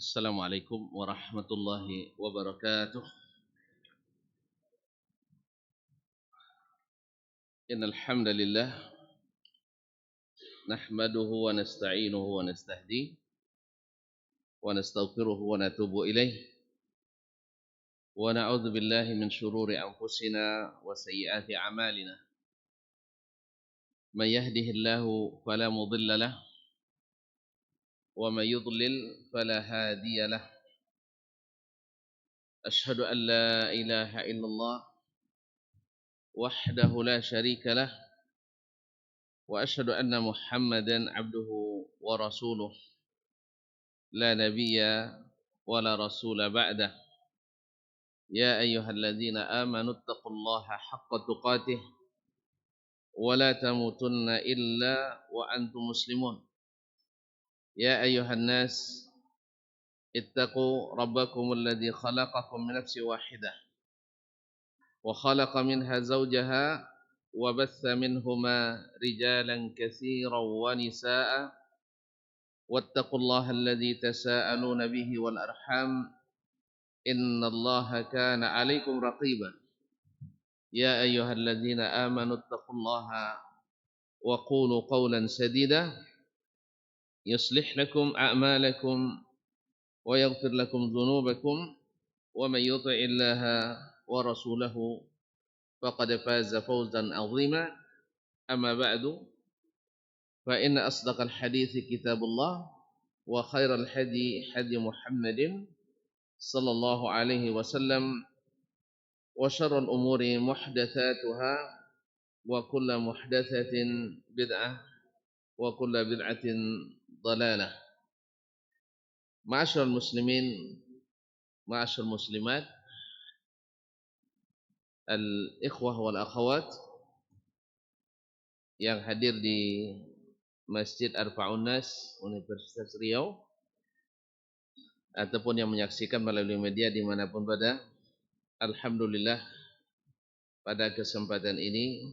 Assalamualaikum warahmatullahi wabarakatuh. Innal hamdalillah nahmaduhu wa nasta'inuhu wa nastahdi wa nastaghfiruhu wa natubu ilaih wa na'udzu billahi min shururi anfusina wa sayyiati a'malina. May yahdihillahu fala mudilla lahu wa may yudlil fala hadiya lahu. Ashhadu an la ilaha illallah wahdahu la syarika lahu wa ashhadu anna Muhammadan abduhu wa rasuluh. لا نبي ولا رسول بعده يا أيها الذين آمنوا اتقوا الله حق تقاته ولا تموتن إلا وأنتم مسلمون يا أيها الناس اتقوا ربكم الذي خلقكم من نفس واحدة وخلق منها زوجها وبث منهما رجالا كثيرا ونساء واتقوا الله الذي تساءلون به والأرحام إن الله كان عليكم رقيبا يا أيها الذين آمنوا اتقوا الله وقولوا قولا سديدا يصلح لكم أعمالكم ويغفر لكم ذنوبكم ومن يطع الله ورسوله فقد فاز فوزا عظيما أما بعد فإن أصدق الحديث كتاب الله وخير الهدي هدي محمد صلى الله عليه وسلم وشر الأمور محدثاتها وكل محدثة بدعة وكل بدعة ضلالة. Ma'asyiral muslimin, ma'asyiral muslimat, al-ikhwah wal akhawat yang hadir di Masjid Arba'un Nas Universitas Riau ataupun yang menyaksikan melalui media dimanapun berada. Alhamdulillah, pada kesempatan ini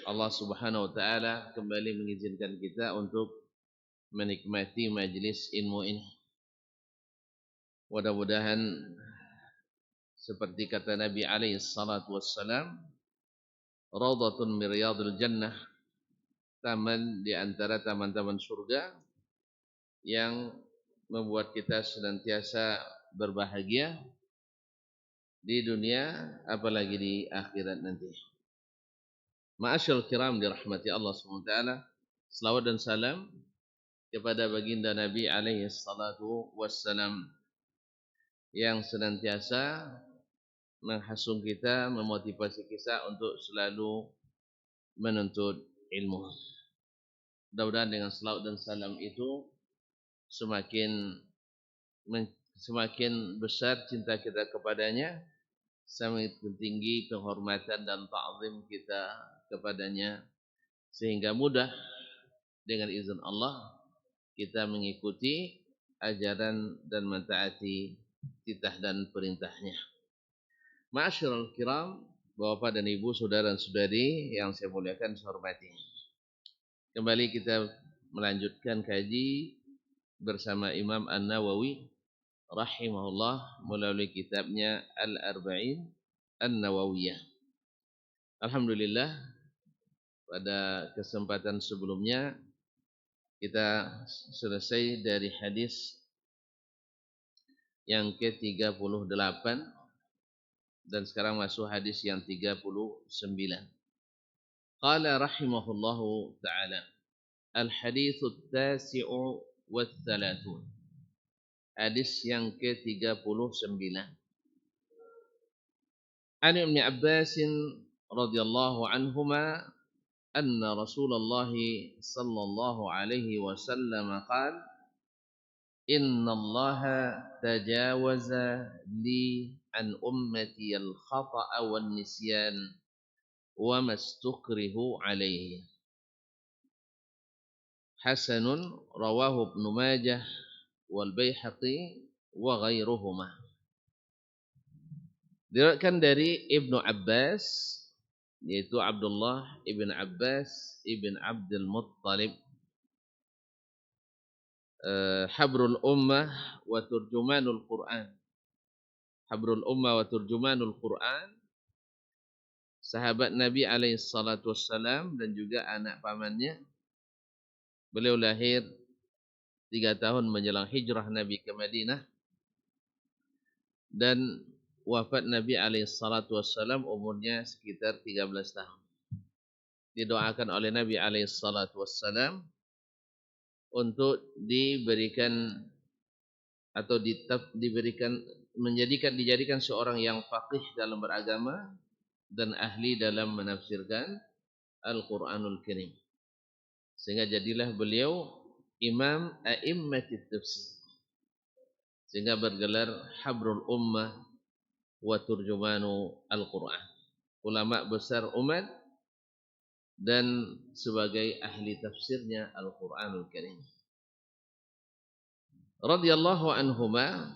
Allah Subhanahu wa taala kembali mengizinkan kita untuk menikmati majelis ilmu ini. Mudah-mudahan seperti kata Nabi alaihi salatu wassalam, raudhatun min riyadil jannah, taman di antara taman-taman surga yang membuat kita senantiasa berbahagia di dunia apalagi di akhirat nanti. Ma'asyiral kiram dirahmati Allah SWT, selawat dan salam kepada baginda Nabi alaihi salatu wassalam yang senantiasa menghasung kita, memotivasi kita untuk selalu menuntut ilmu. Mudah-mudahan dengan selawat dan salam itu semakin besar cinta kita kepadanya, semakin tinggi penghormatan dan ta'zim kita kepadanya, sehingga mudah dengan izin Allah kita mengikuti ajaran dan mentaati titah dan perintahnya. Ma'asyiral kiram, Bapak dan Ibu, saudara dan saudari yang saya muliakan, saya hormati. Kembali kita melanjutkan kaji bersama Imam An-Nawawi rahimahullah melalui kitabnya Al-Arba'in An-Nawawiyah. Alhamdulillah, pada kesempatan sebelumnya kita selesai dari hadis yang ke-38 dan sekarang masuk hadis yang 39. Qala rahimahullahu ta'ala, al-haditsu at-tasi'u wat-thalathun. Hadis yang ke-39. An Ibn Abbas radhiyallahu anhuma anna Rasulullah sallallahu alaihi wasallam qala inna Allah tajawaza li an ummati al-khata'a wan nisyan wa mastukrihu alaihi. Hasanun rawahu Ibnu Majah wal Baihaqi wa ghairuhuma. Diriwayatkan dari Ibnu Abbas yaitu Abdullah ibn Abbas ibn Abdul Muttalib, habrul ummah wa turjumanul Quran. Habrul ummah wa turjumanul Quran, sahabat Nabi alaihi salatu wassalam dan juga anak pamannya. Beliau lahir 3 tahun menjelang hijrah Nabi ke Madinah dan wafat Nabi alaihi salatu wassalam umurnya sekitar 13 tahun. Didoakan oleh Nabi alaihi salatu wassalam untuk diberikan atau dijadikan seorang yang faqih dalam beragama dan ahli dalam menafsirkan Al-Qur'anul Karim. Sehingga jadilah beliau imam a'immatit tafsir. Sehingga bergelar habrul ummah wa turjumanu Al-Qur'an. Ulama besar umat dan sebagai ahli tafsirnya Al-Qur'anul Karim. Radhiyallahu anhuma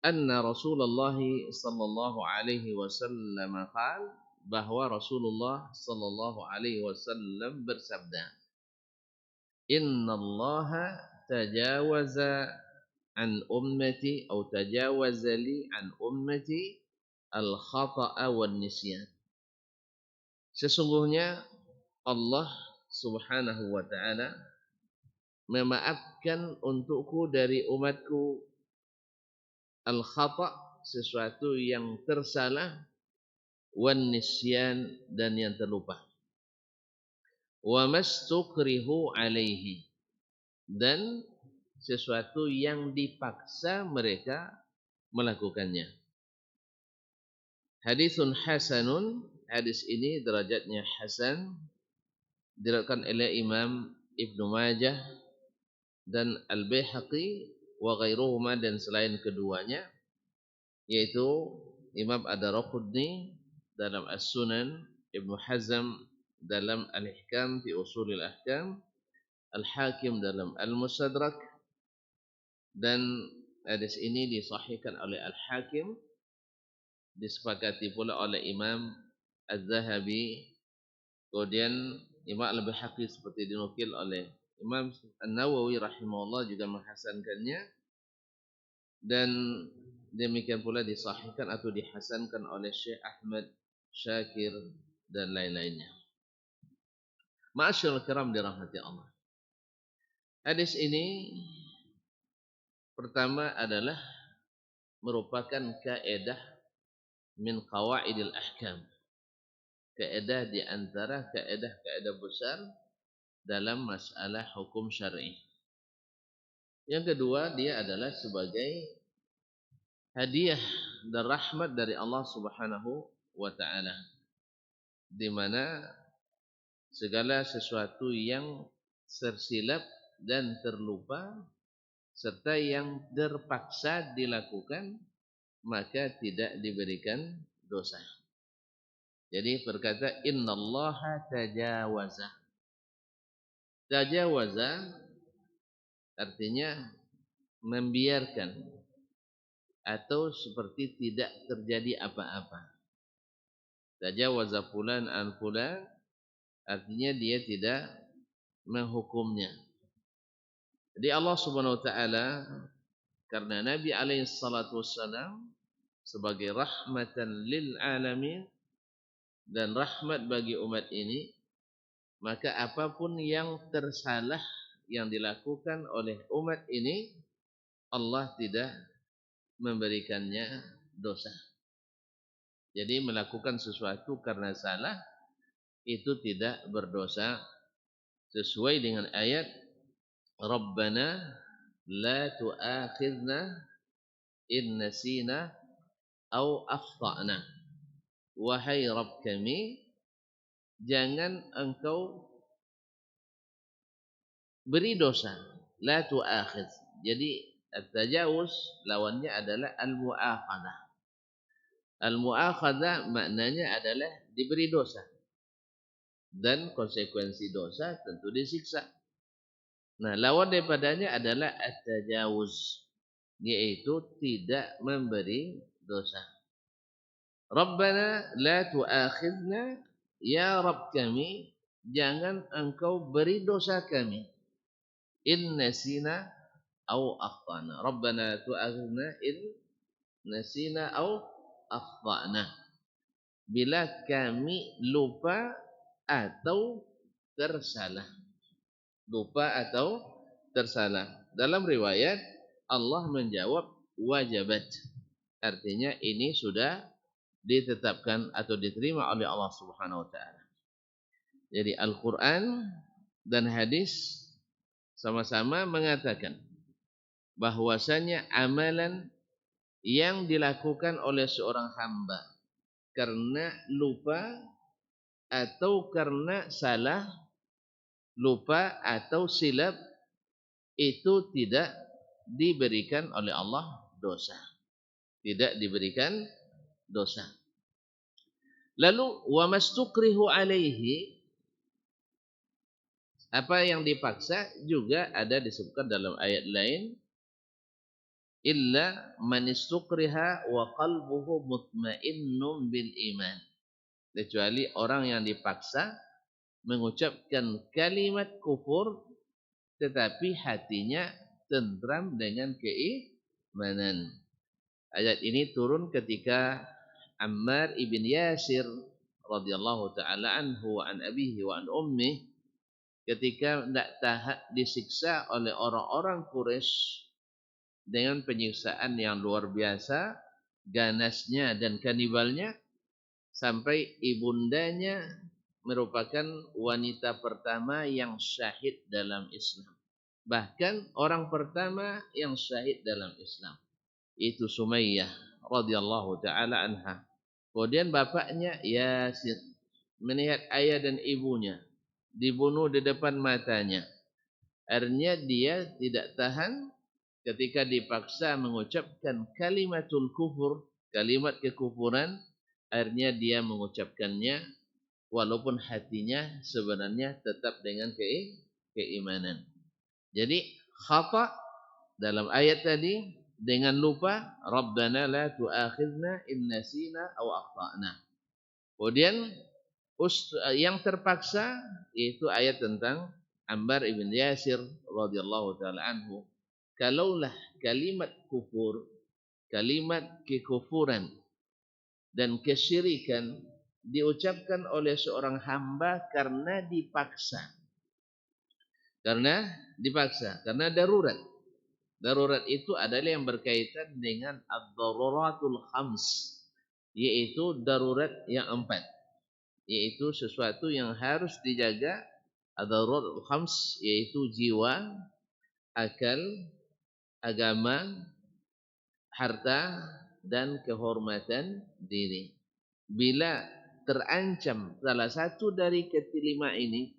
anna Rasulullah sallallahu alaihi wasallam qala, bahwa Rasulullah sallallahu alaihi wasallam bersabda, innallaha tajawaza an ummati atau tajawaza li an ummati al khata'a wan nisyan. Sesungguhnya Allah Subhanahu wa taala memaafkan untukku dari umatku al khata', sesuatu yang tersalah, wan nisyan, dan yang terlupa, wa mastukrihu alaihi, dan sesuatu yang dipaksa mereka melakukannya. Hadisun hasanun, hadis ini derajatnya hasan, diriwayatkan oleh Imam Ibnu Majah dan Al-Baihaqi wa ghairuhuma, dan selain keduanya, yaitu Imam Ad-Darqutni dalam As-Sunan, Ibnu Hazm dalam Al-Ihkam fi Ushulil Ahkam, Al-Hakim dalam Al-Mustadrak, dan hadis ini disahihkan oleh Al-Hakim, disepakati pula oleh Imam Az-Zahabi. Kemudian Imam Al-Baihaqi seperti dinukil oleh Imam An-Nawawi rahimahullah juga menghasankannya, dan demikian pula disahihkan atau dihasankan oleh Syekh Ahmad Syakir dan lain-lainnya. Ma'asyiral kiram dirahmati Allah. Hadis ini pertama adalah merupakan kaidah min qawaidil ahkam. Kaidah di antara kaidah-kaidah besar dalam masalah hukum syar'i. Yang kedua, dia adalah sebagai hadiah dan rahmat dari Allah Subhanahu wa taala, di mana segala sesuatu yang tersilap dan terlupa serta yang terpaksa dilakukan maka tidak diberikan dosa. Jadi berkata innallaha tajawaza. Tajawaza artinya membiarkan atau seperti tidak terjadi apa-apa. Tajawaza fulan an fulan artinya dia tidak menghukumnya. Jadi Allah Subhanahu wa taala, karena Nabi alaihi salatu wassalam sebagai rahmatan lil alamin dan rahmat bagi umat ini, maka apapun yang tersalah yang dilakukan oleh umat ini, Allah tidak memberikannya dosa. Jadi melakukan sesuatu karena salah itu tidak berdosa, sesuai dengan ayat Rabbana la tu'akhidna in nasina aw akhtana. Wahai Rabb kami, jangan engkau beri dosa. La tu'akhid. Jadi at-tajawuz lawannya adalah al-mu'akhadah. Al-mu'akhadah maknanya adalah diberi dosa, dan konsekuensi dosa tentu disiksa. Nah, lawan daripadanya adalah at-tajawuz, yaitu tidak memberi dosa. Rabbana la tu'akhidna ya Rabb kami, jangan engkau beri dosa kami. In nasina au akhtana. Rabbana tu'akhidna in nasina au akhtana. Bila kami lupa atau tersalah. Lupa atau tersalah. Dalam riwayat Allah menjawab wajabat. Artinya ini sudah ditetapkan atau diterima oleh Allah Subhanahu wa taala. Jadi Al-Qur'an dan hadis sama-sama mengatakan bahwasanya amalan yang dilakukan oleh seorang hamba karena lupa atau karena salah, lupa atau silap, itu tidak diberikan oleh Allah dosa. Tidak diberikan dosa. Lalu wa mastukrihu alaihi, apa yang dipaksa juga ada disebutkan dalam ayat lain, illa man istukriha wa qalbuhu mutmainnun bil iman. Kecuali orang yang dipaksa mengucapkan kalimat kufur tetapi hatinya tentram dengan keimanan. Ayat ini turun ketika Ammar ibn Yasir radhiyallahu taala anhu wa an abihi wa an ummi, ketika tidak tahan disiksa oleh orang-orang Quraisy dengan penyiksaan yang luar biasa, ganasnya dan kanibalnya, sampai ibundanya merupakan wanita pertama yang syahid dalam Islam. Bahkan orang pertama yang syahid dalam Islam itu Sumayyah radhiyallahu taala anha. Kemudian bapaknya Yasir melihat ayah dan ibunya dibunuh di depan matanya. Akhirnya dia tidak tahan ketika dipaksa mengucapkan kalimatul kufur, kalimat kekufuran, akhirnya dia mengucapkannya walaupun hatinya sebenarnya tetap dengan keimanan. Jadi khata dalam ayat tadi dengan lupa, Rabbana la tu'akhidna in nasina aw akhtana. Kemudian yang terpaksa yaitu ayat tentang Ammar ibn Yasir radhiyallahu taala anhu. Kalaulah kalimat kufur, kalimat kekufuran dan kesyirikan diucapkan oleh seorang hamba karena dipaksa. Karena dipaksa, karena darurat. Darurat itu adalah yang berkaitan dengan ad-daruratul khams, yaitu darurat yang 4. Yaitu sesuatu yang harus dijaga, ad-daruratul khams, yaitu jiwa, akal, agama, harta, dan kehormatan diri. Bila terancam salah satu dari kelima ini,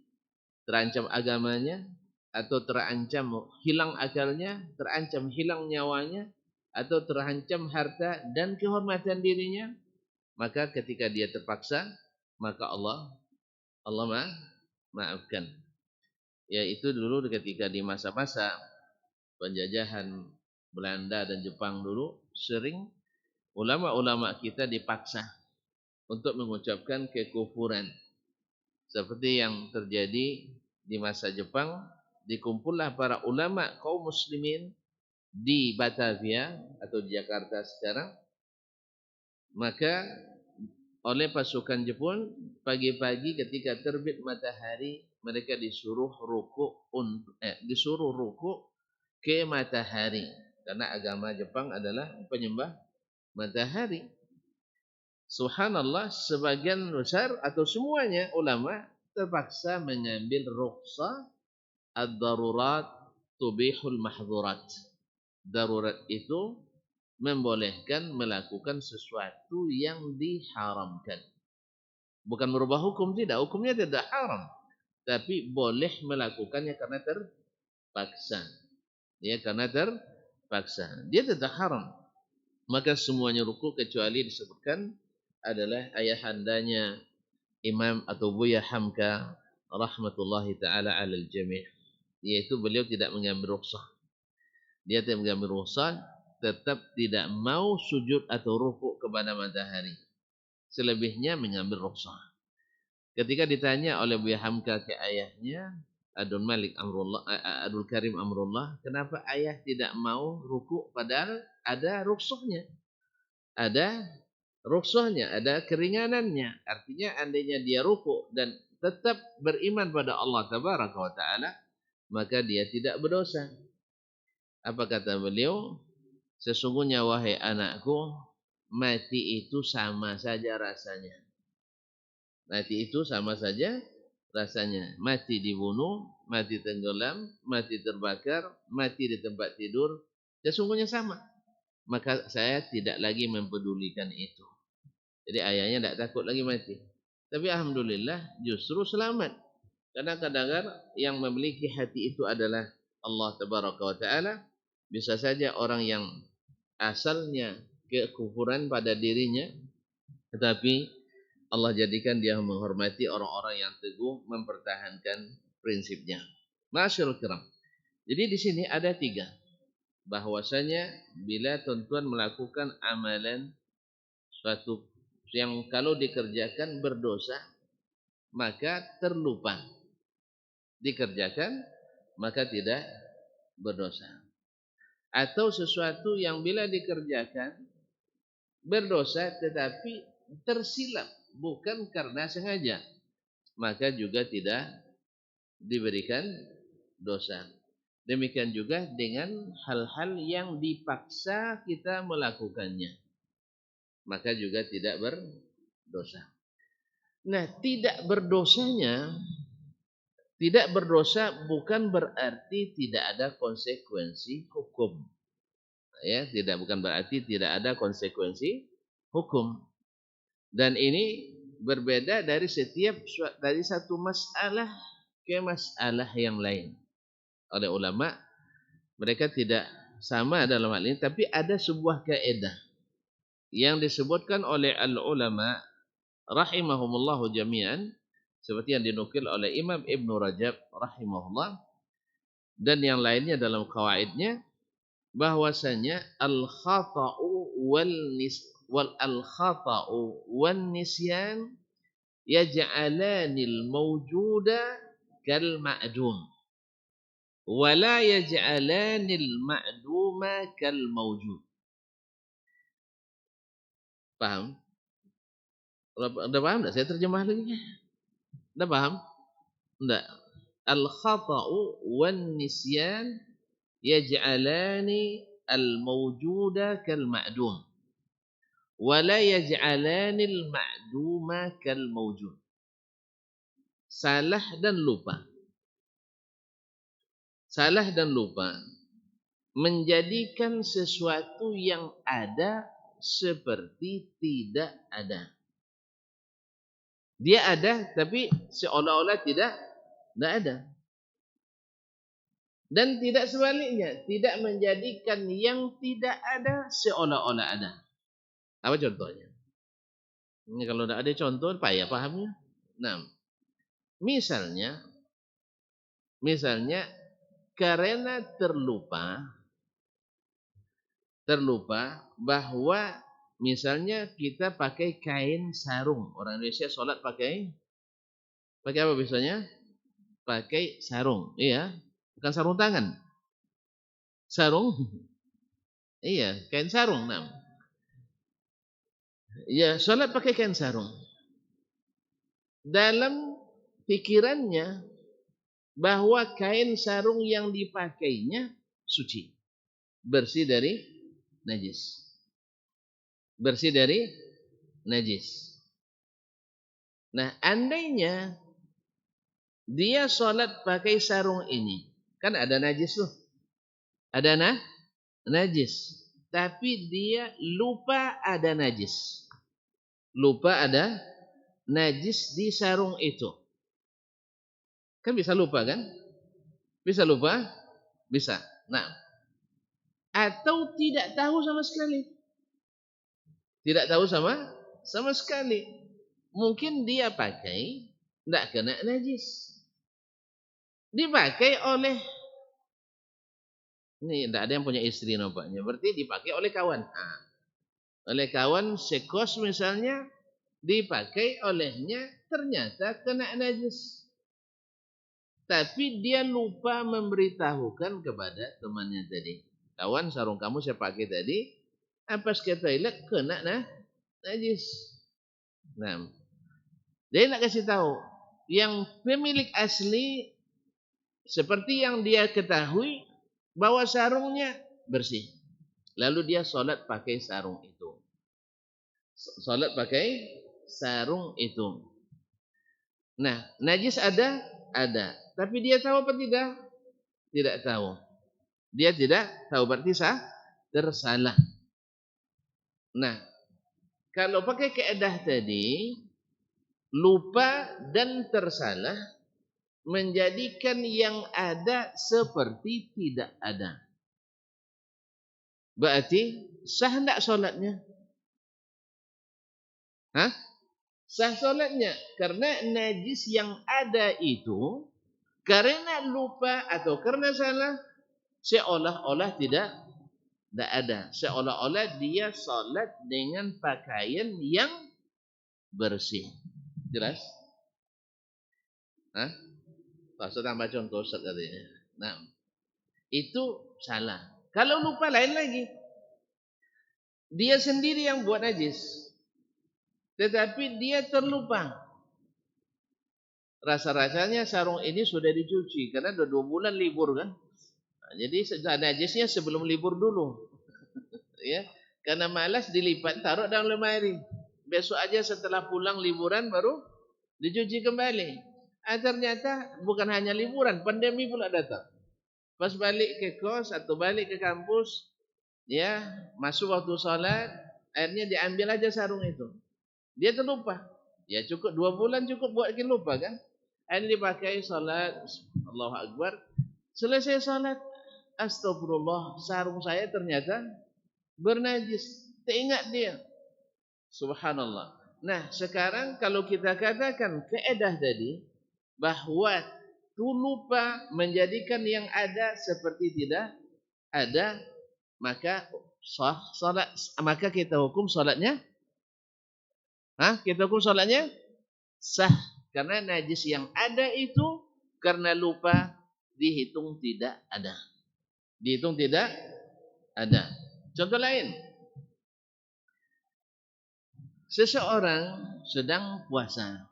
terancam agamanya, atau terancam hilang akalnya, terancam hilang nyawanya, atau terancam harta dan kehormatan dirinya, maka ketika dia terpaksa, maka Allah maafkan. Yaitu dulu ketika di masa-masa penjajahan Belanda dan Jepang dulu, sering ulama-ulama kita dipaksa untuk mengucapkan kekufuran. Seperti yang terjadi di masa Jepang, dikumpullah para ulama kaum muslimin di Batavia atau di Jakarta sekarang. Maka oleh pasukan Jepun, pagi-pagi ketika terbit matahari, mereka disuruh ruku ke matahari, karena agama Jepang adalah penyembah matahari. Subhanallah, sebagian besar atau semuanya ulama terpaksa mengambil rukhsah ad-darurat tubihul mahdhurat. Darurat itu membolehkan melakukan sesuatu yang diharamkan. Bukan merubah hukum, tidak. Hukumnya tidak haram, tapi boleh melakukannya karena terpaksa. Ya, karena terpaksa. Dia tidak haram. Maka semuanya ruku kecuali disebutkan adalah ayahandanya Imam atau Buya Hamka rahmatullahi taala alal jami', yaitu beliau tidak mengambil rukhsah. Dia tidak mengambil rukhsah, tetap tidak mau sujud atau ruku kepada matahari. Selebihnya mengambil rukhsah. Ketika ditanya oleh Buya Hamka ke ayahnya, Abdul Karim Amrullah, kenapa ayah tidak mau ruku padahal ada rukhsahnya? Ada rukhsahnya, ada keringanannya. Artinya andainya dia ruku dan tetap beriman pada Allah Tabaraka wa Ta'ala, maka dia tidak berdosa. Apa kata beliau? Sesungguhnya wahai anakku, mati itu sama saja rasanya. Mati itu sama saja rasanya. Mati dibunuh, mati tenggelam, mati terbakar, mati di tempat tidur, sesungguhnya sama. Maka saya tidak lagi mempedulikan itu. Jadi ayahnya tidak takut lagi mati. Tapi alhamdulillah justru selamat. Karena kadang-kadang yang memiliki hati itu adalah Allah Tabaraka wa Ta'ala. Bisa saja orang yang asalnya kekufuran pada dirinya, tetapi Allah jadikan dia menghormati orang-orang yang teguh mempertahankan prinsipnya. Masyaallah kiram. Jadi di sini ada 3. Bahwasanya bila tuan-tuan melakukan amalan suatu yang kalau dikerjakan berdosa, maka terlupa. Dikerjakan, maka tidak berdosa. Atau sesuatu yang bila dikerjakan berdosa tetapi tersilap, bukan karena sengaja, maka juga tidak diberikan dosa. Demikian juga dengan hal-hal yang dipaksa kita melakukannya, maka juga tidak berdosa. Nah, tidak berdosa bukan berarti tidak ada konsekuensi hukum. Ya, bukan berarti tidak ada konsekuensi hukum. Dan ini berbeda dari satu masalah ke masalah yang lain. Oleh ulama, mereka tidak sama dalam hal ini, tapi ada sebuah kaidah yang disebutkan oleh al-ulama rahimahumullahu jami'an, seperti yang dinukil oleh Imam Ibn Rajab rahimahullah dan yang lainnya dalam kawaidnya, bahwasanya al-khata'u wal nisyan yaj'alanil mawjuda kal ma'dum wa la yaj'alanil ma'duma kal mawjud. Paham? Udah paham enggak saya terjemah lagi? Udah paham? Enggak. Al-khata'u wan nisyan yaj'alani al-mawjuda kal ma'dum wa la yaj'alani al-ma'duma kal mawjud. Salah dan lupa menjadikan sesuatu yang ada seperti tidak ada. Dia ada tapi seolah-olah tidak ada. Dan tidak sebaliknya, tidak menjadikan yang tidak ada seolah-olah ada. Apa contohnya? Ini kalau tidak ada contoh, payah pahamnya. Nah, misalnya karena terlupa bahwa misalnya kita pakai kain sarung. Orang Indonesia sholat pakai apa biasanya? Pakai sarung, iya. Bukan sarung tangan. Sarung, iya, kain sarung. Nah, ya, sholat pakai kain sarung. Dalam pikirannya bahwa kain sarung yang dipakainya suci, bersih dari najis. Nah, andainya dia sholat pakai sarung ini, kan ada najis loh. Ada najis. Tapi dia lupa ada najis. Lupa ada najis di sarung itu. Kan bisa lupa kan? Bisa lupa? Bisa. Nah, atau tidak tahu sama sekali. Tidak tahu sama sekali. Mungkin dia pakai, tidak kena najis. Dipakai oleh, ini tidak ada yang punya istri nampaknya. Berarti dipakai oleh kawan. Oleh kawan sekos misalnya, dipakai olehnya ternyata kena najis. Tapi dia lupa memberitahukan kepada temannya tadi. Kawan, sarung kamu saya pakai tadi, pas ke toilet kena najis. Nah, dia nak kasih tahu yang pemilik asli seperti yang dia ketahui bahwa sarungnya bersih. Lalu dia solat pakai sarung itu. Solat pakai sarung itu. Nah, najis ada? Ada. Tapi dia tahu apa tidak? Tidak tahu. Dia tidak tahu, berarti tersalah. Nah, kalau pakai kaedah tadi, lupa dan tersalah menjadikan yang ada seperti tidak ada. Berarti sah tidak solatnya? Hah? Sah solatnya. Karena najis yang ada itu, karena lupa atau karena salah, seolah-olah tidak ada. Seolah-olah dia solat dengan pakaian yang bersih. Jelas? Hah? Ustaz tambah contoh Ustaz katanya. Nah, itu salah. Kalau lupa lain lagi. Dia sendiri yang buat najis. Tetapi dia terlupa. Rasa-rasanya sarung ini sudah dicuci. Karena sudah 2 bulan libur kan. Nah, jadi najisnya sebelum libur dulu. Ya, karena malas dilipat taruh dalam lemari. Besok aja setelah pulang liburan baru dicuci kembali. Ternyata bukan hanya liburan, pandemi pula datang. Pas balik ke kos atau balik ke kampus, ya masuk waktu sholat, akhirnya diambil aja sarung itu. Dia terlupa. Ya cukup 2 bulan cukup buat kita lupa kan. Akhirnya dipakai sholat, Allahu Akbar. Selesai sholat, astagfirullah, sarung saya ternyata bernajis. Teringat dia. Subhanallah. Nah, sekarang kalau kita katakan kaedah tadi bahwa tu lupa menjadikan yang ada seperti tidak ada, maka sah salat, maka kita hukum salatnya kita hukum salatnya sah karena najis yang ada itu karena lupa dihitung tidak ada. Dihitung tidak ada. Contoh lain. Seseorang sedang puasa.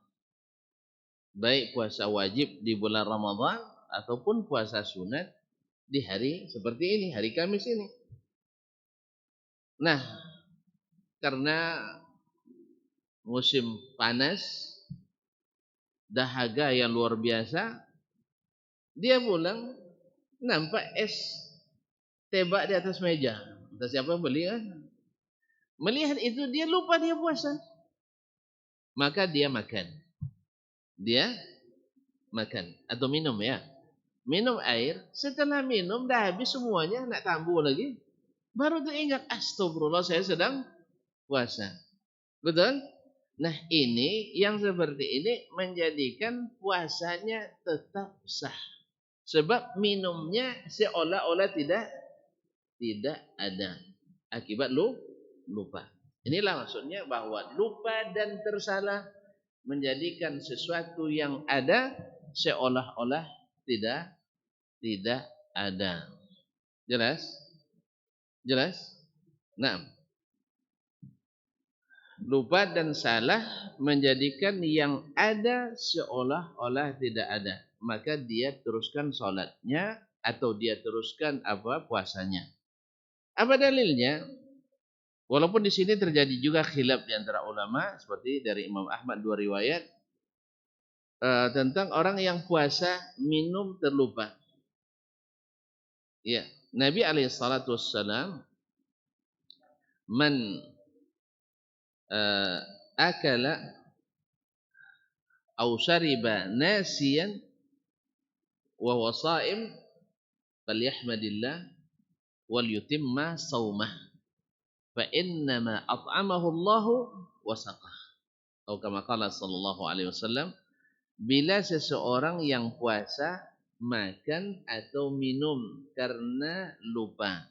Baik puasa wajib di bulan Ramadan ataupun puasa sunat di hari seperti ini, hari Kamis ini. Nah, karena musim panas, dahaga yang luar biasa, dia pulang nampak es tebak di atas meja. Entah siapa yang beli kan? Melihat itu dia lupa dia puasa. Maka dia makan. Dia makan atau minum ya. Minum air, setelah minum dah habis semuanya, nak tambah lagi. Baru teringat, astagfirullah saya sedang puasa. Betul? Nah ini yang seperti ini menjadikan puasanya tetap sah. Sebab minumnya seolah-olah tidak ada. Akibat lupa. Inilah maksudnya bahwa lupa dan tersalah menjadikan sesuatu yang ada seolah-olah tidak ada. Jelas? Jelas? Nah, lupa dan salah menjadikan yang ada seolah-olah tidak ada. Maka dia teruskan solatnya atau dia teruskan puasanya. Apa dalilnya? Walaupun di sini terjadi juga khilaf di antara ulama seperti dari Imam Ahmad 2 riwayat tentang orang yang puasa minum terlupa. Ya, Nabi alaihi salatu wassalam man akala aw syariba nasiyan wa huwa shaim falyahmadillah wal yutimma shaumah fa innama at'amahu Allah wa saqah. Atau kama qala sallallahu alaihi wasallam, bila seseorang yang puasa makan atau minum karena lupa,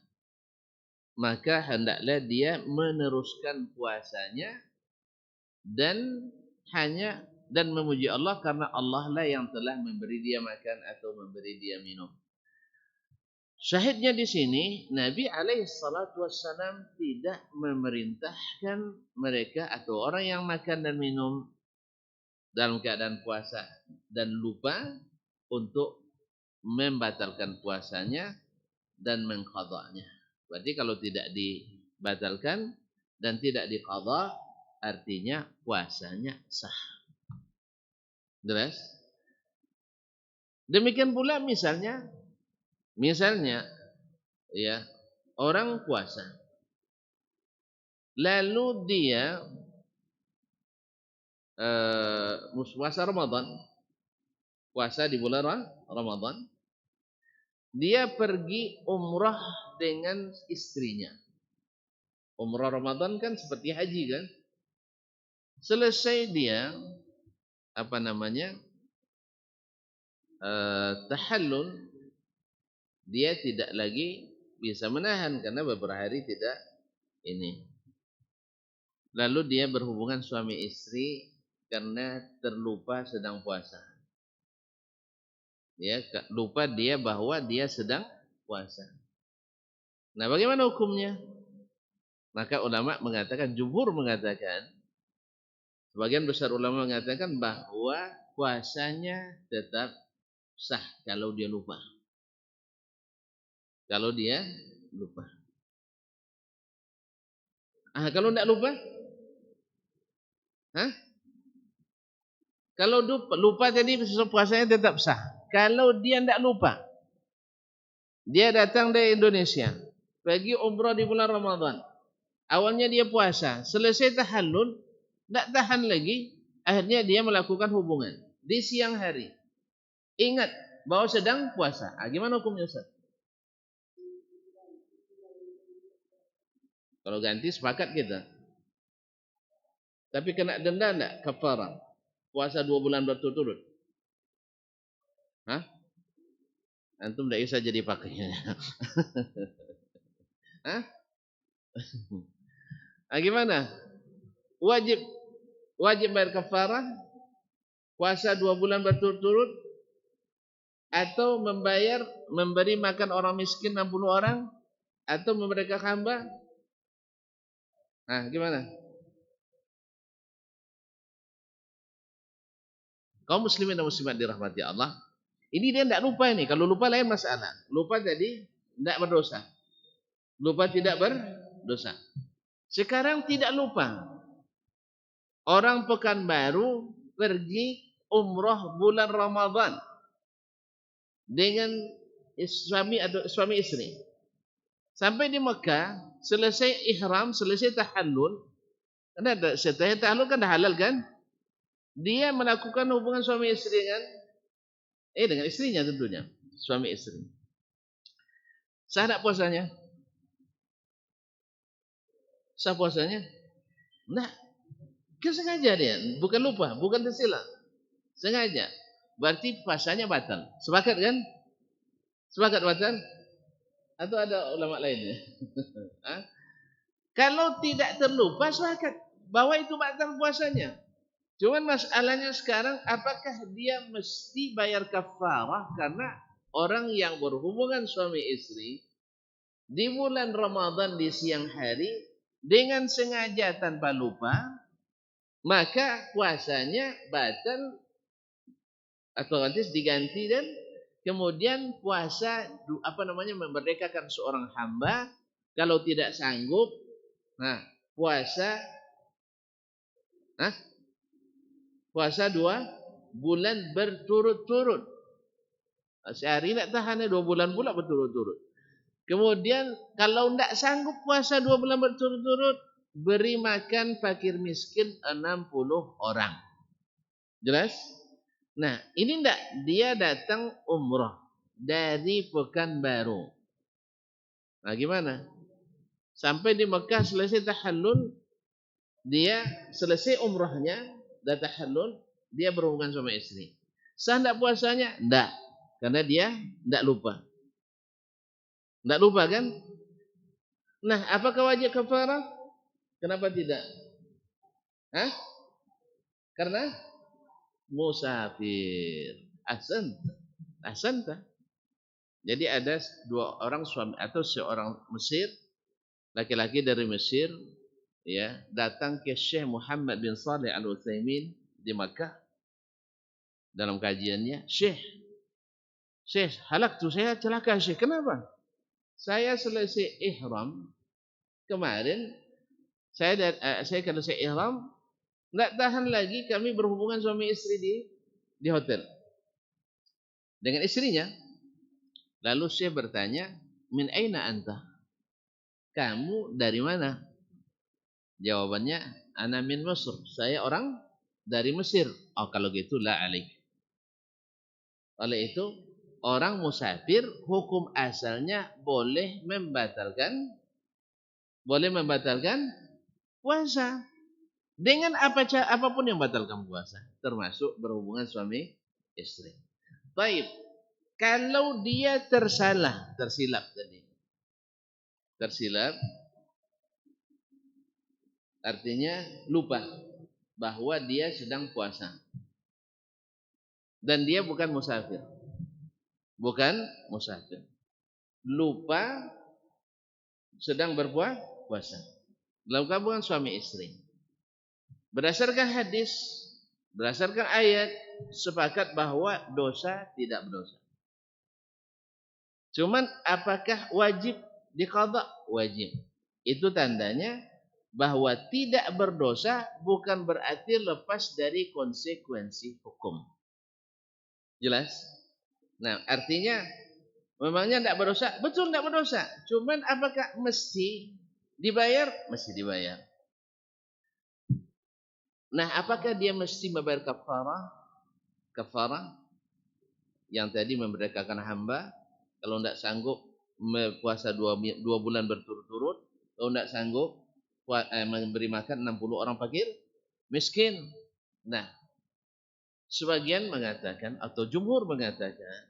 maka hendaklah dia meneruskan puasanya dan memuji Allah karena Allah lah yang telah memberi dia makan atau memberi dia minum. Syahidnya di sini Nabi alaihi salatu wassalam tidak memerintahkan mereka atau orang yang makan dan minum dalam keadaan puasa dan lupa untuk membatalkan puasanya dan mengqadanya. Berarti kalau tidak dibatalkan dan tidak diqadha artinya puasanya sah. Jelas? Demikian pula misalnya ya, orang puasa lalu dia puasa Ramadan, puasa di bulan Ramadan, dia pergi umrah dengan istrinya. Umrah Ramadan kan seperti haji kan? Selesai dia tahallul, dia tidak lagi bisa menahan karena beberapa hari tidak ini. Lalu dia berhubungan suami istri karena terlupa sedang puasa. Ya, lupa dia bahwa dia sedang puasa. Nah, bagaimana hukumnya? Maka ulama mengatakan, jumhur mengatakan, sebagian besar ulama mengatakan bahwa puasanya tetap sah kalau dia lupa. Kalau dia lupa. Kalau tidak lupa? Kalau lupa jadi puasanya tetap sah. Kalau dia tidak lupa, dia datang dari Indonesia, pergi umrah di bulan Ramadan. Awalnya dia puasa, selesai tahallul, tidak tahan lagi, akhirnya dia melakukan hubungan di siang hari. Ingat bahwa sedang puasa. Gimana hukumnya Ustaz? Kalau ganti sepakat kita. Tapi kena denda enggak? Kafarah. Puasa 2 bulan berturut-turut. Antum tidak bisa jadi pakainya. Gimana? Wajib bayar kafarah, puasa 2 bulan berturut-turut, atau memberi makan orang miskin 60 orang, atau memerdekakan hamba. Gimana? Kaum muslimin dan muslimat dirahmati Allah, ini dia tidak lupa ini. Kalau lupa lain masalah. Lupa jadi tidak berdosa. Lupa tidak berdosa. Sekarang tidak lupa. Orang Pekanbaru pergi umrah bulan Ramadan dengan suami istri. Sampai di Mekah, selesai ihram, selesai tahallul. Karena setelah tahallul kan dah halal kan? Dia melakukan hubungan suami istri dengan istrinya tentunya, suami istri. Sah tak puasanya? Sah puasanya? Nah, sengaja dia, bukan lupa, bukan tersilap. Sengaja. Berarti puasanya batal. Sepakat kan? Sepakat batal? Atau ada ulama lainnya? Kalau tidak terlupa, sepakat bahwa itu batal puasanya. Cuman masalahnya sekarang, apakah dia mesti bayar kafarah karena orang yang berhubungan suami istri di bulan Ramadan di siang hari dengan sengaja tanpa lupa, maka puasanya batal otomatis diganti dan kemudian puasa memerdekakan seorang hamba kalau tidak sanggup, puasa 2 bulan berturut-turut. Sehari tidak tahan, 2 bulan pula berturut-turut. Kemudian kalau tidak sanggup puasa 2 bulan berturut-turut, beri makan fakir miskin 60 orang. Jelas? Nah, ini tidak, dia datang umrah dari Pekanbaru. Gimana? Sampai di Mekah selesai tahallul, dia selesai umrahnya, dah tahallul, dia berhubungan sama istri. Sah tidak puasanya? Tidak. Karena dia tidak lupa. Tidak lupa kan? Nah, apakah wajib kafarah? Kenapa tidak? Karena musafir. Ahsanta. Jadi ada dua orang suami atau seorang Mesir, laki-laki dari Mesir, ya, datang ke Syekh Muhammad bin Saleh Al-Utsaimin di Makkah dalam kajiannya. Syekh, halaktu, saya celaka Syekh. Kenapa? Saya selesai ihram kemarin, saya kalau saya ihram, enggak tahan lagi kami berhubungan suami istri di hotel dengan istrinya. Lalu Syekh bertanya, "Min aina anta?" Kamu dari mana? Jawabannya, "Ana min Mesir." Saya orang dari Mesir. Oh, kalau gitu la alaik. Oleh itu, orang musafir hukum asalnya boleh membatalkan puasa dengan apapun yang batalkan puasa, termasuk berhubungan suami istri. Baik, kalau dia tersilap tadi. Tersilap artinya lupa bahwa dia sedang puasa dan dia bukan musafir. Bukan musafir. Lupa sedang berpuasa. Dalam hubungan suami istri. Berdasarkan hadis, berdasarkan ayat, sepakat bahwa dosa tidak berdosa. Cuman apakah wajib diqadha? Wajib. Itu tandanya bahwa tidak berdosa bukan berarti lepas dari konsekuensi hukum. Jelas? Nah, artinya memangnya tidak berdosa? Betul tidak berdosa. Cuman apakah mesti dibayar? Mesti dibayar. Nah, apakah dia mesti membayar kafarah? Kafarah yang tadi memerdekakan hamba. Kalau tidak sanggup puasa 2 bulan berturut-turut. Kalau tidak sanggup memberi makan 60 orang fakir miskin. Nah, sebagian mengatakan atau jumhur mengatakan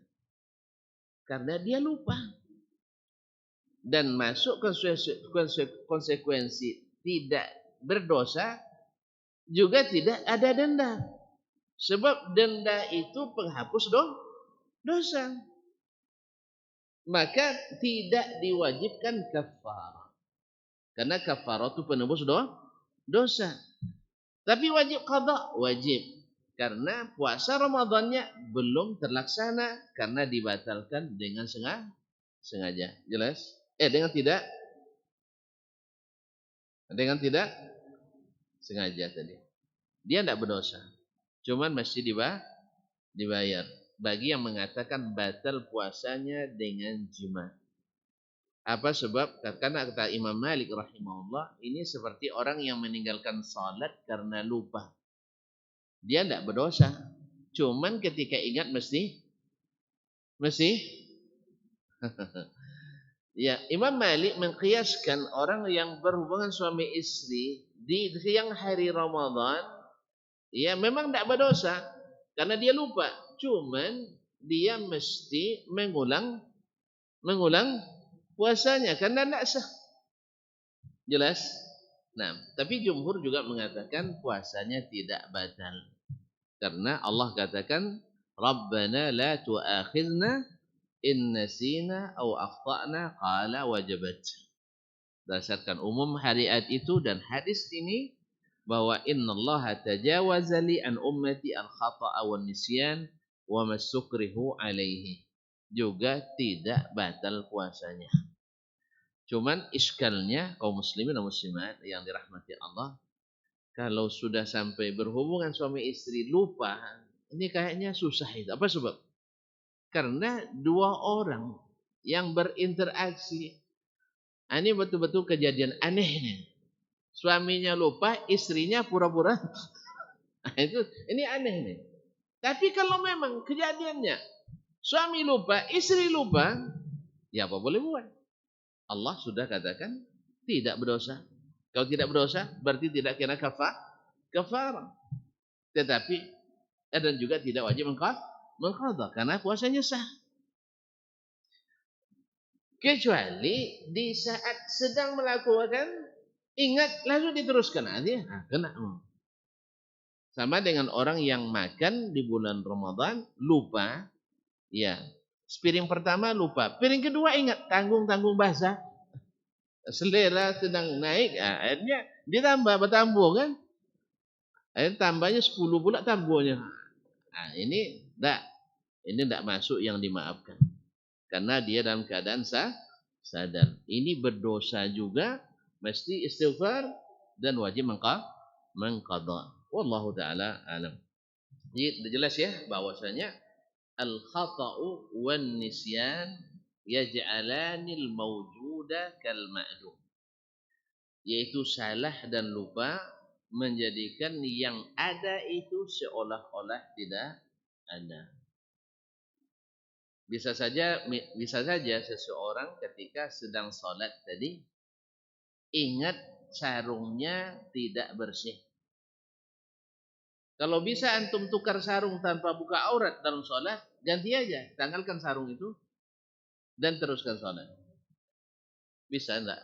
karena dia lupa dan masuk konsekuensi tidak berdosa juga tidak ada denda. Sebab denda itu penghapus dosa. Maka tidak diwajibkan kafarah. Karena kafarah itu penebus dosa. Tapi wajib qadha, wajib. Karena puasa Ramadannya belum terlaksana karena dibatalkan dengan sengaja. Jelas? Dengan tidak sengaja tadi. Dia tidak berdosa. Cuman mesti dibayar. Bagi yang mengatakan batal puasanya dengan jima. Apa sebab? Karena kata Imam Malik rahimahullah, ini seperti orang yang meninggalkan salat karena lupa. Dia tidak berdosa. Cuman ketika ingat mesti ya, Imam Malik mengkiaskan orang yang berhubungan suami istri di siang hari Ramadan, ya memang tidak berdosa karena dia lupa. Cuman dia mesti mengulang puasanya karena tidak sah. Jelas? Nah, tapi jumhur juga mengatakan puasanya tidak batal. Karena Allah katakan, Rabbana la tu'akhidna in nasina aw akhtana qala wajabat. Berdasarkan umum ayat itu dan hadis ini bahwa innallaha tajawaza li an ummati al khata'a wan nisyan wa masukrihu alaihi. Juga tidak batal puasanya. Cuman iskalnya kaum muslimin dan muslimat yang dirahmati Allah, kalau sudah sampai berhubungan suami istri lupa, ini kayaknya susah itu. Apa sebab? Karena dua orang yang berinteraksi, ini betul-betul kejadian aneh nih. Suaminya lupa, istrinya pura-pura. Ini aneh nih. Tapi kalau memang kejadiannya suami lupa, istri lupa, ya apa boleh buat? Allah sudah katakan tidak berdosa. Kalau tidak berdosa berarti tidak kena kafarah. Tetapi dan juga tidak wajib mengqadha karena puasanya sah. Kecuali di saat sedang melakukan ingat lalu diteruskan aja. Kena. Sama dengan orang yang makan di bulan Ramadan lupa, ya. Piring pertama lupa, piring kedua ingat, tanggung-tanggung basah. Selera sedang naik, akhirnya ditambah bertambah kan. Akhirnya tambahnya 10 pula tambahnya. Nah, ini enggak masuk yang dimaafkan. Karena dia dalam keadaan sadar. Ini berdosa juga, mesti istighfar dan wajib mengqadha. Wallahu taala alam. Jadi jelas ya bahwasanya al-khata'u wan nisyan yaj'alanil mawjuda kal ma'dum. Yaitu salah dan lupa menjadikan yang ada itu seolah-olah tidak ada. Bisa saja seseorang ketika sedang salat tadi ingat sarungnya tidak bersih. Kalau bisa antum tukar sarung tanpa buka aurat dalam salat, ganti aja, tanggalkan sarung itu dan teruskan salat. Bisa enggak?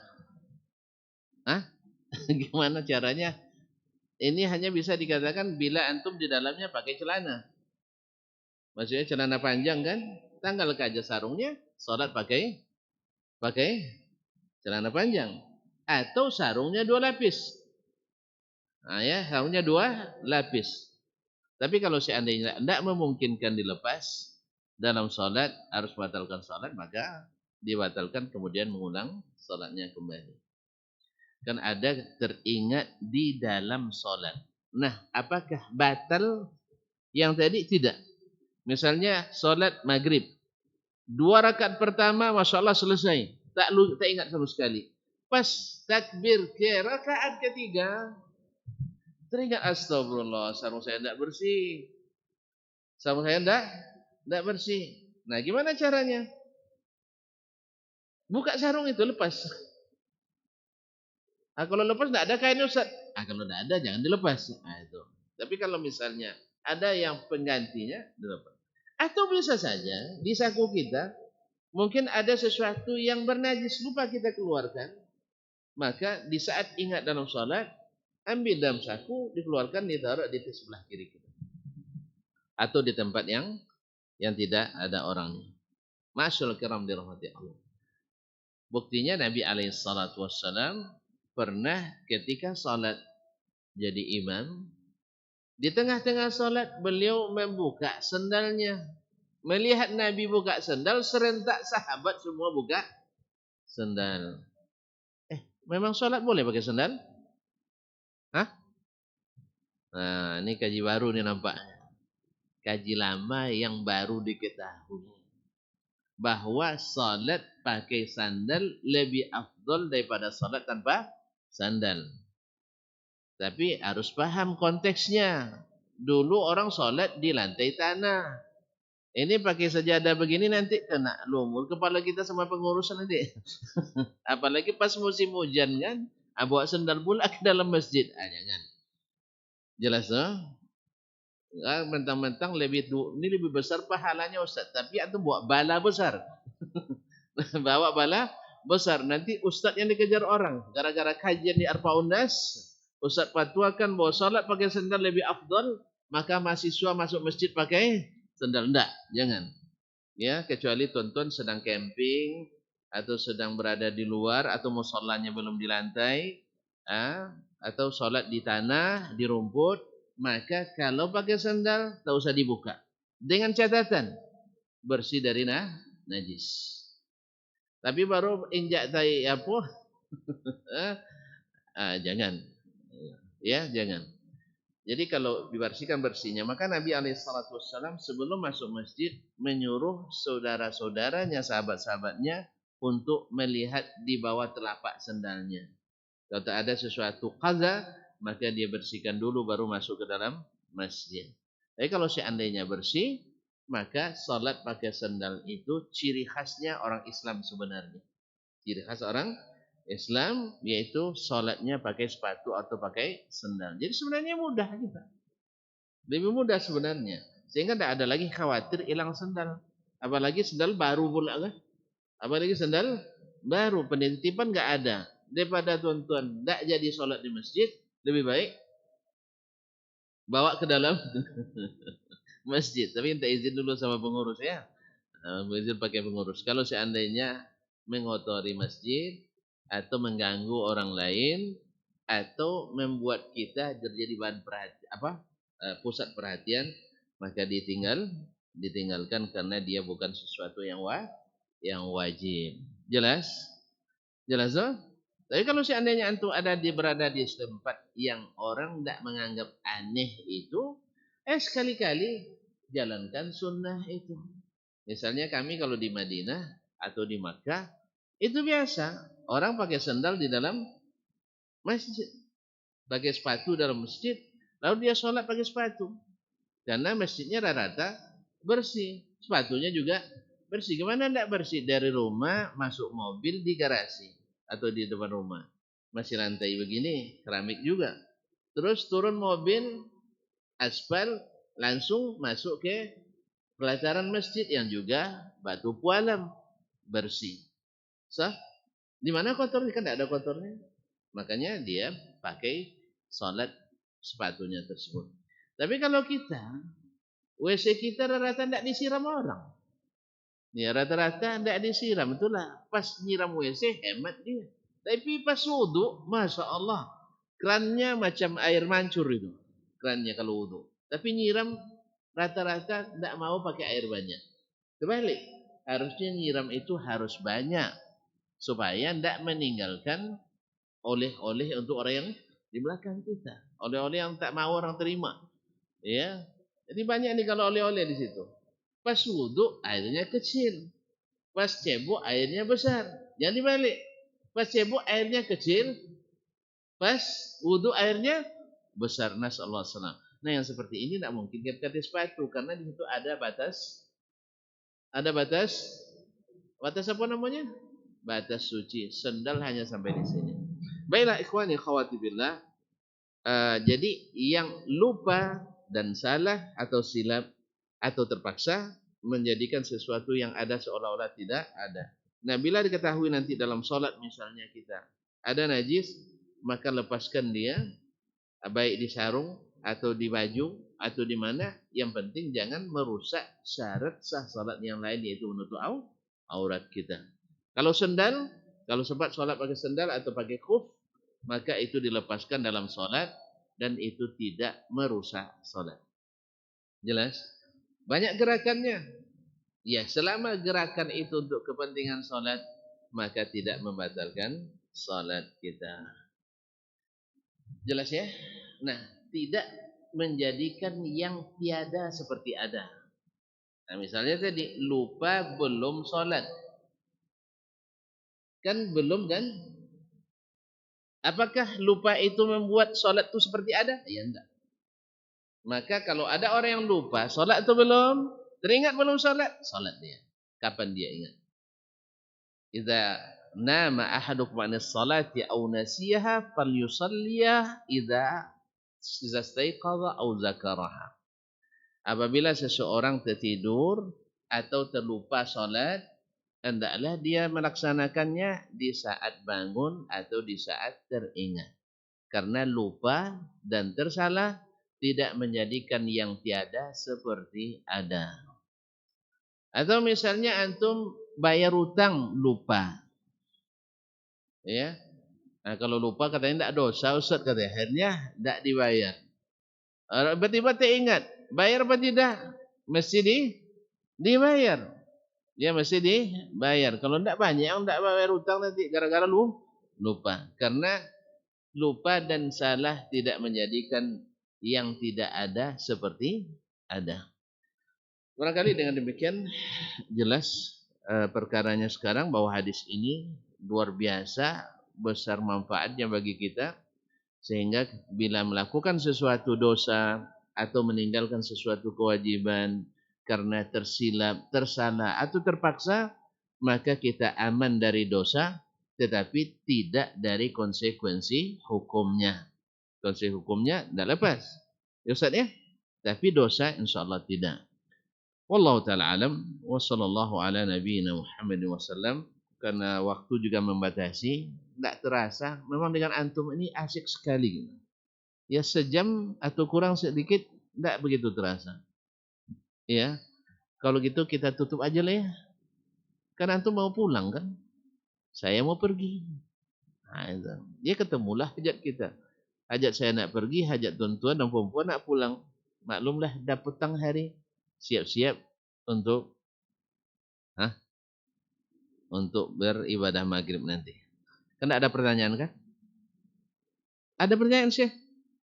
Hah? Gimana caranya? Ini hanya bisa dikatakan bila antum di dalamnya pakai celana. Maksudnya celana panjang kan? Tanggalkan aja sarungnya, salat pakai celana panjang. Atau sarungnya 2 lapis. Nah ya, sarungnya 2 lapis. Tapi kalau seandainya tidak memungkinkan dilepas dalam salat, harus batalkan salat, maka dibatalkan kemudian mengulang salatnya kembali. Kan ada teringat di dalam salat. Nah, apakah batal yang tadi? Tidak. Misalnya salat maghrib, 2 rakaat pertama Masya Allah selesai, tak ingat sama sekali. Pas takbir ke rakaat ketiga, teringat, astagfirullah, sarung saya tidak bersih. Sarung saya tidak bersih. Nah, gimana caranya? Buka sarung itu, lepas. Nah, kalau lepas tidak ada kainnya Ustaz. Kalau tidak ada jangan dilepas. Nah, itu. Tapi kalau misalnya ada yang penggantinya, dilepas. Atau bisa saja di saku kita mungkin ada sesuatu yang bernajis, lupa kita keluarkan. Maka di saat ingat dalam salat, ambil dalam saku, dikeluarkan, ditaruh di sebelah kiri kita. Atau di tempat yang tidak ada orangnya. Masyaallah kiram dirahmati Allah. Buktinya Nabi SAW pernah ketika salat jadi imam, di tengah-tengah salat beliau membuka sendalnya. Melihat Nabi buka sendal, serentak sahabat semua buka sendal. Memang salat boleh pakai sendal? Hah? Nah, ini kaji baru nih nampaknya. Kaji lama yang baru diketahui. Bahwa salat pakai sandal lebih afdol daripada salat tanpa sandal. Tapi harus paham konteksnya. Dulu orang salat di lantai tanah. Ini pakai sajadah begini nanti kena lumur kepala kita sama pengurusan nanti. Apalagi pas musim hujan kan, bawa sandal pula ke dalam masjid. Jangan. Jelas no? Mentang-mentang ini lebih besar pahalanya Ustaz, tapi antum bawa bala besar. Bawa bala besar, nanti ustaz yang dikejar orang gara-gara kajian di Arbaun Nas. Ustaz fatwakan bahwa salat pakai sandal lebih afdal, maka mahasiswa masuk masjid pakai sandal. Enggak, jangan. Ya, kecuali tonton sedang camping atau sedang berada di luar atau musallanya belum di lantai, atau salat di tanah, di rumput, maka kalau pakai sandal tak usah dibuka. Dengan catatan bersih dari najis. Tapi baru injak tai apa? Jangan. Ya, jangan. Jadi kalau dibersihkan bersihnya, maka Nabi SAW sebelum masuk masjid menyuruh saudara-saudaranya, sahabat-sahabatnya untuk melihat di bawah telapak sendalnya. Kalau tak ada sesuatu qaza, maka dia bersihkan dulu baru masuk ke dalam masjid. Tapi kalau seandainya bersih, maka salat pakai sandal itu ciri khasnya orang Islam sebenarnya. Ciri khas orang Islam yaitu salatnya pakai sepatu atau pakai sandal. Jadi sebenarnya mudah kita. Lebih mudah sebenarnya. Sehingga tidak ada lagi khawatir hilang sandal. Apalagi sandal baru pula kan. Apalagi sandal baru, penitipan enggak ada. Daripada tuan-tuan tidak jadi salat di masjid, lebih baik bawa ke dalam masjid. Tapi minta izin dulu sama pengurus ya. Izin pakai pengurus. Kalau seandainya mengotori masjid atau mengganggu orang lain atau membuat kita terjadi bahan perhatian pusat perhatian, maka ditinggalkan karena dia bukan sesuatu yang wajib. Jelas? Jelas toh? Tapi kalau seandainya antum berada di tempat yang orang tidak menganggap aneh itu, sekali-kali jalankan sunnah itu. Misalnya kami kalau di Madinah atau di Makkah, itu biasa. Orang pakai sandal di dalam masjid. Pakai sepatu dalam masjid. Lalu dia sholat pakai sepatu. Karena masjidnya rata-rata bersih. Sepatunya juga bersih. Gimana tidak bersih? Dari rumah masuk mobil di garasi. Atau di depan rumah. Masih lantai begini. Keramik juga. Terus turun mobil. Aspal. Langsung masuk ke pelataran masjid yang juga batu pualam bersih. Sah? Di mana kotornya? Kan tidak ada kotornya. Makanya dia pakai salat sepatunya tersebut. Tapi kalau kita, WC kita rata-rata tidak disiram orang. Ya rata-rata tidak disiram. Itulah pas nyiram WC hemat dia. Tapi pas wudu, Masya Allah. Kerannya macam air mancur itu. Kerannya kalau wudu. Tapi nyiram rata-rata tidak mau pakai air banyak. Kebalik, harusnya nyiram itu harus banyak supaya tidak meninggalkan oleh-oleh untuk orang yang di belakang kita. Oleh-oleh yang tak mau orang terima. Ya, jadi banyak nih kalau oleh-oleh di situ. Pas wudu airnya kecil, pas cebok airnya besar. Jangan dibalik. Pas cebok airnya kecil, pas wudu airnya besar. Nasallahu alaihi wasallam. Nah yang seperti ini tidak mungkin kita pakai sepatu karena di situ ada batas. Ada batas. Batas apa namanya? Batas suci. Sendal hanya sampai di sini. Baiklah ikhwani khawati billah. Jadi yang lupa dan salah atau silap atau terpaksa menjadikan sesuatu yang ada seolah-olah tidak ada. Nah bila diketahui nanti dalam sholat misalnya kita ada najis, maka lepaskan dia, baik di sarung atau di baju atau di mana, yang penting jangan merusak syarat sah salat yang lain yaitu menutup aurat kita. Kalau sendal, kalau sempat salat pakai sendal atau pakai khuf, maka itu dilepaskan dalam salat dan itu tidak merusak salat. Jelas? Banyak gerakannya. Ya, selama gerakan itu untuk kepentingan salat, maka tidak membatalkan salat kita. Jelas ya? Nah, tidak menjadikan yang tiada seperti ada. Nah, misalnya tadi lupa belum sholat. Kan belum kan? Apakah lupa itu membuat sholat itu seperti ada? Ya enggak. Maka kalau ada orang yang lupa sholat atau belum, teringat belum sholat, sholat dia. Kapan dia ingat? Idza nama ahadukum anis salati aw nasiyaha falyusalliya idza istayqadha aw zakaraha. Apabila seseorang tertidur atau terlupa salat, hendaklah dia melaksanakannya di saat bangun atau di saat teringat. Karena lupa dan tersalah tidak menjadikan yang tiada seperti ada. Atau misalnya antum bayar utang lupa. Ya. Nah, kalau lupa katanya tidak dosa, Ustaz katanya. Akhirnya tidak dibayar. Tiba-tiba teringat, bayar apa tidak? Mesti dibayar. Dia mesti dibayar. Kalau tidak banyak yang tidak bayar utang nanti gara-gara lupa. Karena lupa dan salah tidak menjadikan yang tidak ada seperti ada. Barangkali dengan demikian jelas perkaranya sekarang bahwa hadis ini luar biasa besar manfaatnya bagi kita. Sehingga bila melakukan sesuatu dosa atau meninggalkan sesuatu kewajiban karena tersilap, tersalah atau terpaksa, maka kita aman dari dosa tetapi tidak dari konsekuensi hukumnya. Konsekuensi hukumnya tidak lepas. Ya Ustaz ya? Tapi dosa insyaallah tidak. Wallahu taala alam wa sallallahu ala nabiyyina Muhammad wasallam. Karena waktu juga membatasi, tidak terasa. Memang dengan antum ini asyik sekali. Ya sejam atau kurang sedikit enggak begitu terasa. Ya, kalau gitu kita tutup aja lah ya. Kan antum mau pulang kan? Saya mau pergi. Nah, itu. Ya ketemulah hajat kita. Hajat saya nak pergi, hajat tuan-tuan dan perempuan nak pulang. Maklumlah dah petang hari. Siap-siap untuk untuk beribadah maghrib nanti. Kan ada pertanyaan kan? Ada pertanyaan Syekh?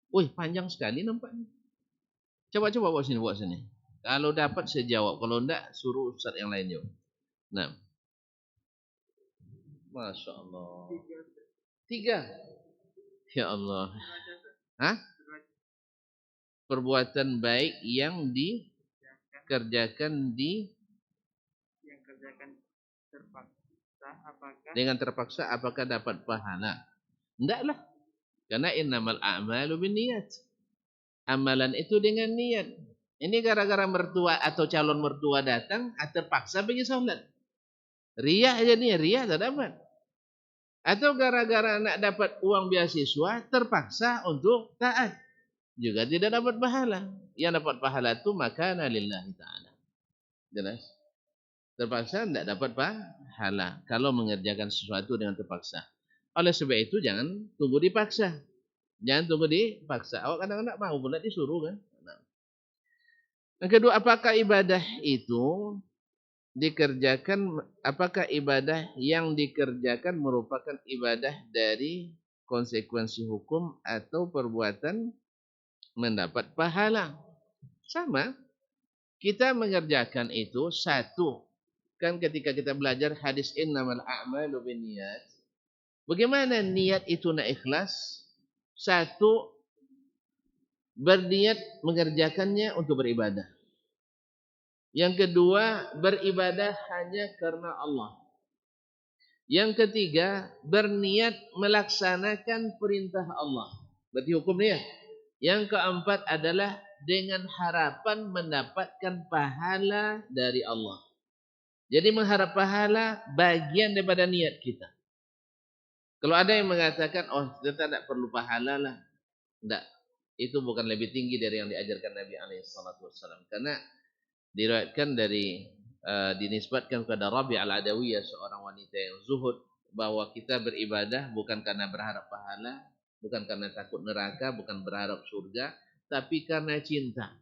Wih, panjang sekali nampaknya. Coba-coba bawa sini, bawa sini. Kalau dapat saya jawab, kalau enggak suruh ustaz yang lain jawab. Nah, Masya Allah. Tiga. Ya Allah. Hah? Perbuatan baik yang dikerjakan dengan terpaksa apakah dapat pahala? Enggak lah. Karena innamal a'malu binniyat. Amalan itu dengan niat. Ini gara-gara mertua atau calon mertua datang, terpaksa pergi sholat. Riya aja nih, riya tak dapat. Atau gara-gara nak dapat uang beasiswa, terpaksa untuk taat. Juga tidak dapat pahala. Yang dapat pahala itu makana lillahi ta'ala. Jelas? Terpaksa tidak dapat pahala. Kalau mengerjakan sesuatu dengan terpaksa. Oleh sebab itu jangan tunggu dipaksa. Jangan tunggu dipaksa. Awak kadang-kadang mau pula disuruh kan. Yang kedua, apakah ibadah itu dikerjakan, apakah ibadah yang dikerjakan merupakan ibadah dari konsekuensi hukum atau perbuatan mendapat pahala? Sama, kita mengerjakan itu satu. Kan ketika kita belajar hadis innamal a'malu binniyat. Bagaimana niat itu nak ikhlas? Satu, berniat mengerjakannya untuk beribadah. Yang kedua, beribadah hanya karena Allah. Yang ketiga, berniat melaksanakan perintah Allah. Berarti hukumnya. Yang keempat adalah dengan harapan mendapatkan pahala dari Allah. Jadi mengharap pahala bagian daripada niat kita. Kalau ada yang mengatakan, oh kita tidak perlu pahala lah. Tidak. Itu bukan lebih tinggi dari yang diajarkan Nabi SAW. Karena diriwayatkan dari dinisbatkan kepada Rabi' al-Adawiyah, seorang wanita yang zuhud, bahwa kita beribadah bukan karena berharap pahala, bukan karena takut neraka, bukan berharap surga, tapi karena cinta.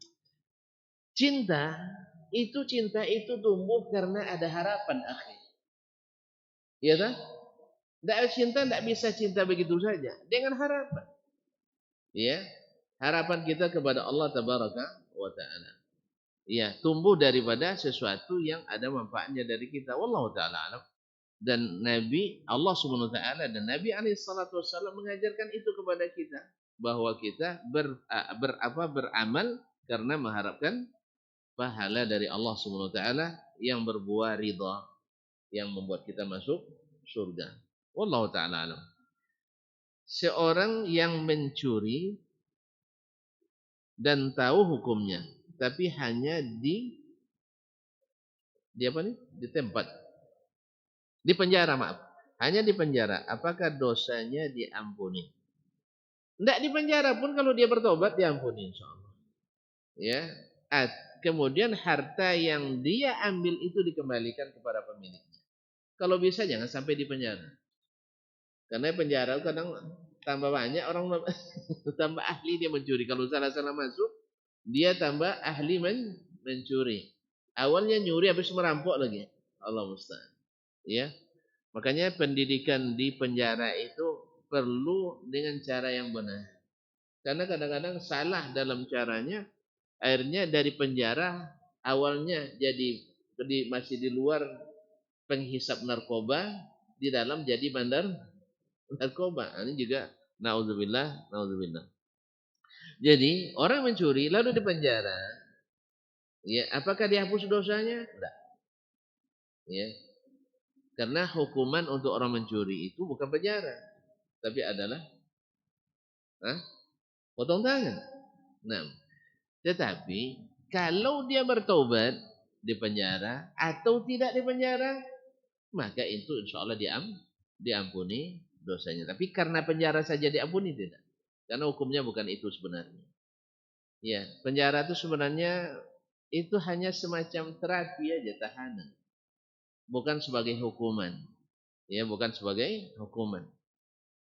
Cinta itu tumbuh karena ada harapan akhir. Iya tak? Cinta tidak bisa cinta begitu saja, dengan harapan. Ya, harapan kita kepada Allah Tabaraka wa Ta'ala. Ya, tumbuh daripada sesuatu yang ada manfaatnya dari kita. Wallahu taala alam. Dan Nabi Allah Subhanahu wa taala dan Nabi alaihi salatu wasallam mengajarkan itu kepada kita, bahwa kita beramal karena mengharapkan pahala dari Allah Subhanahu wa taala yang berbuah ridha, yang membuat kita masuk surga. Wallahu taala alam. Seorang yang mencuri dan tahu hukumnya, tapi hanya di apa nih? Di penjara, maaf. Hanya di penjara. Apakah dosanya diampuni? Tidak di penjara pun kalau dia bertobat diampuni insyaallah. Ya. Kemudian harta yang dia ambil itu dikembalikan kepada pemiliknya. Kalau bisa jangan sampai di penjara. Karena penjara kadang tambah banyak orang tambah ahli dia mencuri. Kalau salah-salah masuk, dia tambah ahli mencuri. Awalnya nyuri habis merampok lagi. Allah musta'an. Ya. Makanya pendidikan di penjara itu perlu dengan cara yang benar. Karena kadang-kadang salah dalam caranya, akhirnya dari penjara awalnya jadi masih di luar penghisap narkoba, di dalam jadi bandar narkoba. Ini juga naudzubillah, naudzubillah. Jadi orang mencuri lalu di penjara, ya apakah dihapus dosanya? Tidak. Ya. Karena hukuman untuk orang mencuri itu bukan penjara, tapi adalah potong tangan. Nah, tetapi kalau dia bertobat di penjara atau tidak di penjara, maka itu insya Allah diampuni dosanya. Tapi karena penjara saja diampuni tidak. Karena hukumnya bukan itu sebenarnya. Ya, penjara itu sebenarnya itu hanya semacam terapi aja, tahanan, bukan sebagai hukuman. Ya, bukan sebagai hukuman.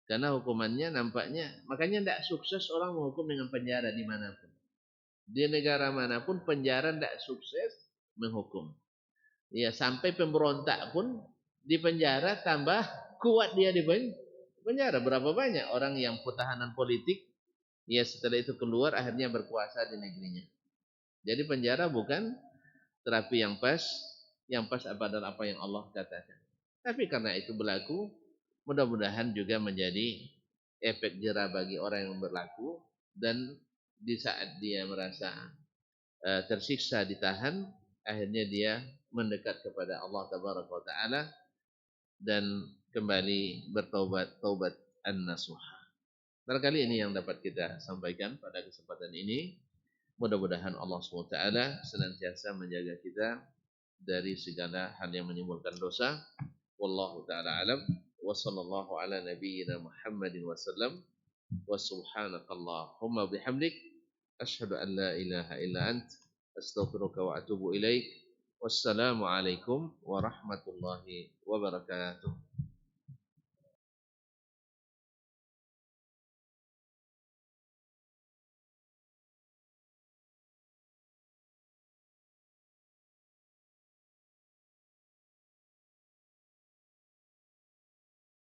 Karena hukumannya nampaknya, makanya tidak sukses orang menghukum dengan penjara dimanapun. Di negara manapun penjara tidak sukses menghukum. Ya, sampai pemberontak pun di penjara tambah kuat dia di penjara. Berapa banyak orang yang tahanan politik, ya setelah itu keluar akhirnya berkuasa di negerinya. Jadi penjara bukan terapi yang pas. Yang pas adalah apa yang Allah katakan. Tapi karena itu berlaku, mudah-mudahan juga menjadi efek jera bagi orang yang berlaku, dan di saat dia merasa tersiksa ditahan, akhirnya dia mendekat kepada Allah Tabaraka wa Taala dan kembali bertaubat, taubat an-nasuha. Barangkali ini yang dapat kita sampaikan pada kesempatan ini. Mudah-mudahan Allah SWT senantiasa menjaga kita dari segala hal yang menimbulkan dosa. Wallahu ta'ala alam. Wa sallallahu ala nabiyyina Muhammadin wa sallam. Wa subhanakallahumma bihamdik. Ashhadu an la ilaha illa ant. Astaghfiruka wa atubu ilaik. Wassalamu alaikum warahmatullahi wabarakatuh.